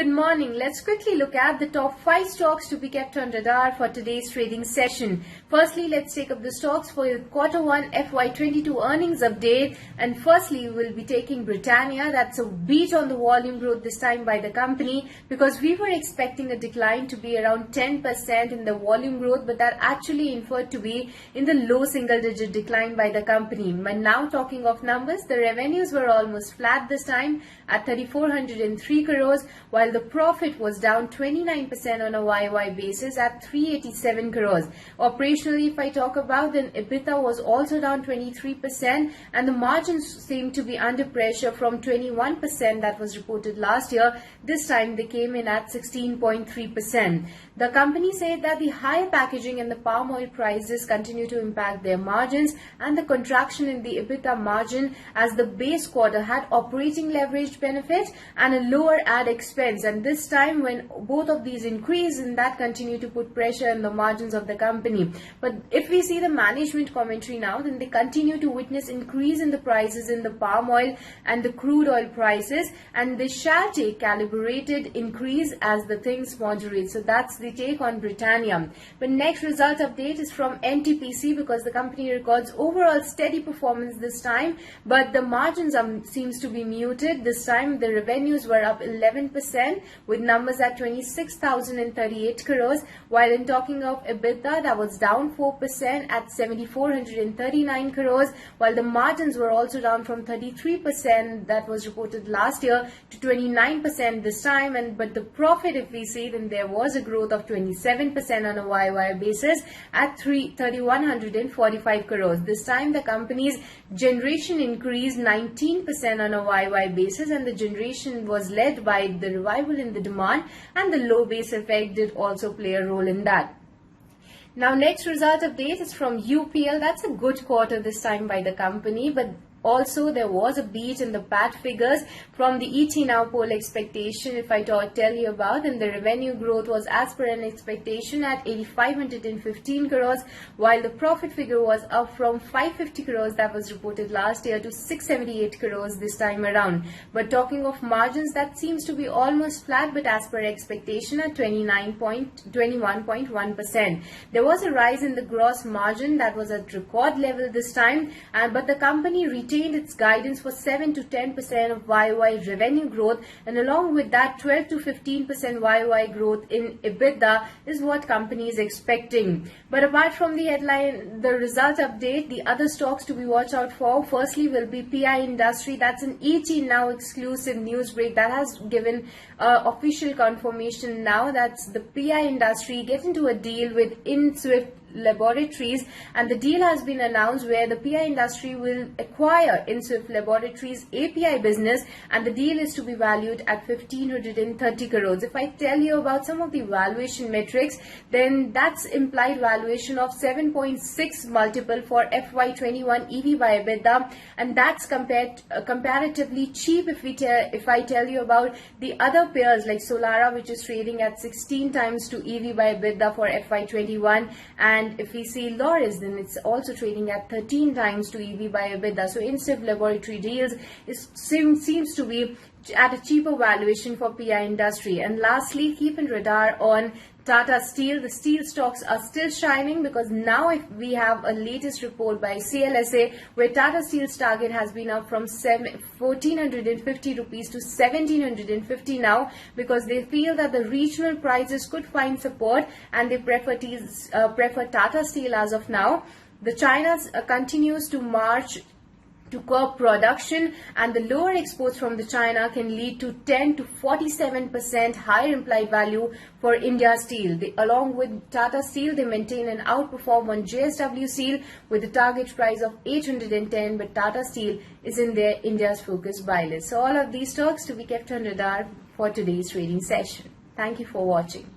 good morning. Let's quickly look at the top 5 stocks to be kept on radar for today's trading session. Firstly, let's take up the stocks for your Q1 FY22 earnings update. And firstly, we will be taking Britannia. That's a beat on the volume growth this time by the company, because we were expecting a decline to be around 10% in the volume growth, but that actually inferred to be in the low single-digit decline by the company. But now talking of numbers, the revenues were almost flat this time at 3,403 crores, while the profit was down 29% on a YY basis at 387 crores. Operationally, if I talk about, then EBITDA was also down 23%, and the margins seem to be under pressure from 21% that was reported last year. This time they came in at 16.3%. The company said that the higher packaging and the palm oil prices continue to impact their margins, and the contraction in the EBITDA margin as the base quarter had operating leverage benefit and a lower ad expense, and this time when both of these increase, and that continue to put pressure on the margins of the company. But if we see the management commentary now, then they continue to witness increase in the prices in the palm oil and the crude oil prices, and they shall take calibrated increase as the things moderate. So that's the take on Britannia. But next result update is from NTPC, because the company records overall steady performance this time, but the margins seems to be muted. This time the revenues were up 11% with numbers at 26,038 crores, while in talking of EBITDA, that was down 4% at 7,439 crores, while the margins were also down from 33% that was reported last year to 29% this time. But the profit, if we see, then there was a growth of 27% on a YY basis at 3,145 crores. This time the company's generation increased 19% on a YY basis, and the generation was led by the revival in the demand, and the low base effect did also play a role in that. Now next result update is from UPL. That's a good quarter this time by the company, but also there was a beat in the PAT figures from the ET Now poll expectation. If I tell you about, then the revenue growth was as per an expectation at 8,515 crores, while the profit figure was up from 550 crores that was reported last year to 678 crores this time around. But talking of margins, that seems to be almost flat, but as per expectation at 21.1%. There was a rise in the gross margin that was at record level this time, but the company retained its guidance for 7 to 10% of YY revenue growth, and along with that 12 to 15% YY growth in EBITDA is what company is expecting. But apart from the headline, the result update, the other stocks to be watched out for firstly will be PI Industry. That's an ET Now exclusive news break that has given official confirmation now. That's the PI Industry get into a deal with Ind-Swift Laboratories, and the deal has been announced where the PI Industry will acquire Indswift Laboratories API business, and the deal is to be valued at 1,530 crores. If I tell you about some of the valuation metrics, then that's implied valuation of 7.6 multiple for FY21 EV by EBITDA, and that's comparatively cheap if I tell you about the other peers like Solara, which is trading at 16 times to EV by EBITDA for FY21, and if we see Loris, then it's also trading at 13 times to EV by EBITDA. So Indswift Laboratory deals seems to be at a cheaper valuation for PI Industry. And lastly, keep in radar on Tata Steel. The steel stocks are still shining, because now if we have a latest report by CLSA where Tata Steel's target has been up from 1,450 rupees to 1,750 now, because they feel that the regional prices could find support, and they prefer Tata Steel as of now. The China continues to march to curb production, and the lower exports from the China can lead to 10 to 47% higher implied value for India Steel. Along with Tata Steel, they maintain an outperform on JSW Steel with a target price of 810, but Tata Steel is in their India's focus buy list. So all of these stocks to be kept on radar for today's trading session. Thank you for watching.